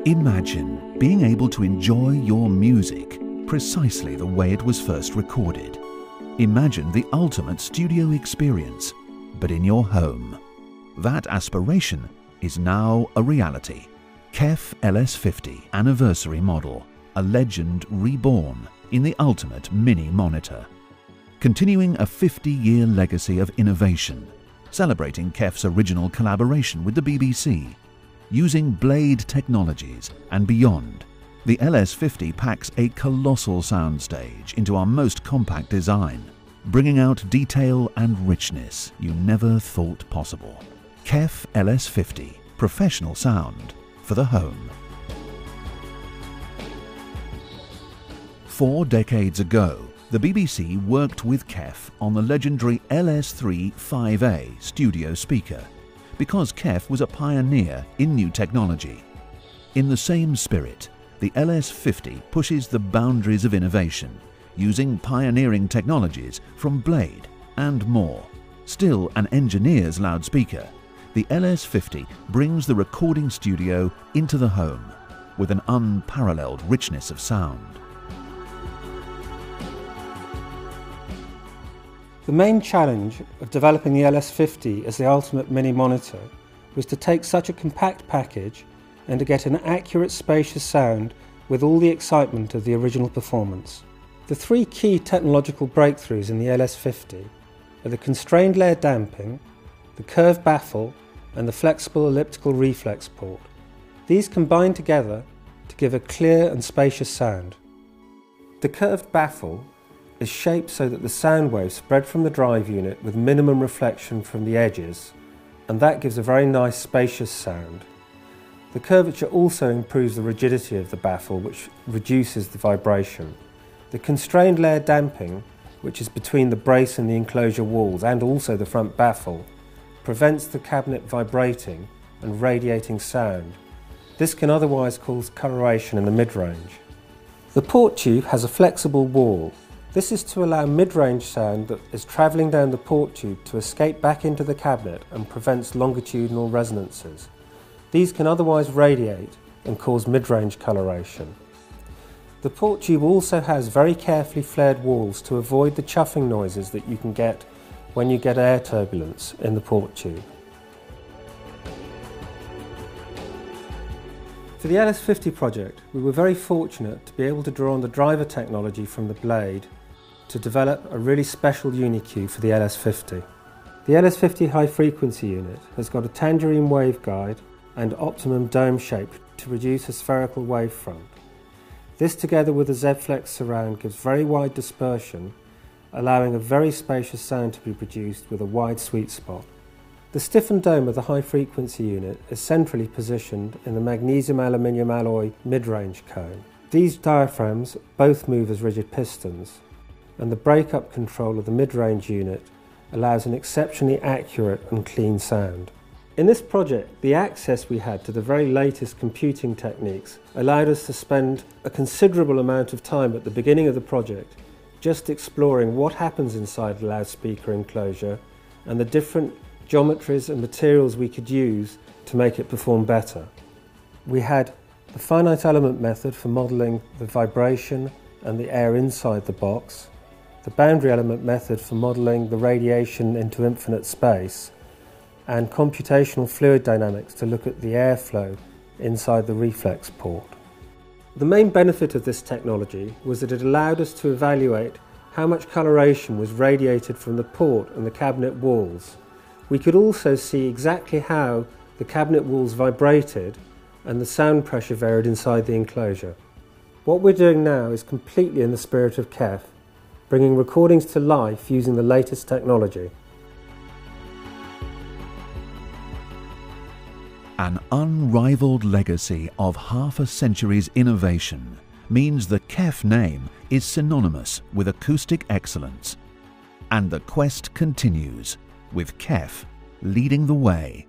Imagine being able to enjoy your music precisely the way it was first recorded. Imagine the ultimate studio experience, but in your home. That aspiration is now a reality. KEF LS50 Anniversary Model, a legend reborn in the ultimate mini monitor. Continuing a 50-year legacy of innovation, celebrating KEF's original collaboration with the BBC. Using blade technologies and beyond, the LS50 packs a colossal soundstage into our most compact design, bringing out detail and richness you never thought possible. KEF LS50, professional sound for the home. 4 decades ago, the BBC worked with KEF on the legendary LS3 5A studio speaker, because KEF was a pioneer in new technology. In the same spirit, the LS50 pushes the boundaries of innovation, using pioneering technologies from Blade and more. Still an engineer's loudspeaker, the LS50 brings the recording studio into the home with an unparalleled richness of sound. The main challenge of developing the LS50 as the ultimate mini monitor was to take such a compact package and to get an accurate, spacious sound with all the excitement of the original performance. The 3 key technological breakthroughs in the LS50 are the constrained layer damping, the curved baffle and the flexible elliptical reflex port. These combine together to give a clear and spacious sound. The curved baffle is shaped so that the sound waves spread from the drive unit with minimum reflection from the edges, and that gives a very nice spacious sound. The curvature also improves the rigidity of the baffle, which reduces the vibration. The constrained layer damping, which is between the brace and the enclosure walls and also the front baffle, prevents the cabinet vibrating and radiating sound. This can otherwise cause coloration in the mid-range. The port tube has a flexible wall. This is to allow mid-range sound that is travelling down the port tube to escape back into the cabinet and prevents longitudinal resonances. These can otherwise radiate and cause mid-range coloration. The port tube also has very carefully flared walls to avoid the chuffing noises that you can get when you get air turbulence in the port tube. For the LS50 project, we were very fortunate to be able to draw on the driver technology from the Blade to develop a really special uni-Q for the LS50. The LS50 high frequency unit has got a tangerine waveguide and optimum dome shape to produce a spherical wavefront. This together with a Z-Flex surround gives very wide dispersion, allowing a very spacious sound to be produced with a wide sweet spot. The stiffened dome of the high frequency unit is centrally positioned in the magnesium aluminium alloy mid-range cone. These diaphragms both move as rigid pistons, and the break-up control of the mid-range unit allows an exceptionally accurate and clean sound. In this project, the access we had to the very latest computing techniques allowed us to spend a considerable amount of time at the beginning of the project just exploring what happens inside the loudspeaker enclosure and the different geometries and materials we could use to make it perform better. We had the finite element method for modelling the vibration and the air inside the box, the boundary element method for modelling the radiation into infinite space, and computational fluid dynamics to look at the airflow inside the reflex port. The main benefit of this technology was that it allowed us to evaluate how much coloration was radiated from the port and the cabinet walls. We could also see exactly how the cabinet walls vibrated and the sound pressure varied inside the enclosure. What we're doing now is completely in the spirit of KEF, bringing recordings to life using the latest technology. An unrivaled legacy of half a century's innovation means the KEF name is synonymous with acoustic excellence. And the quest continues, with KEF leading the way.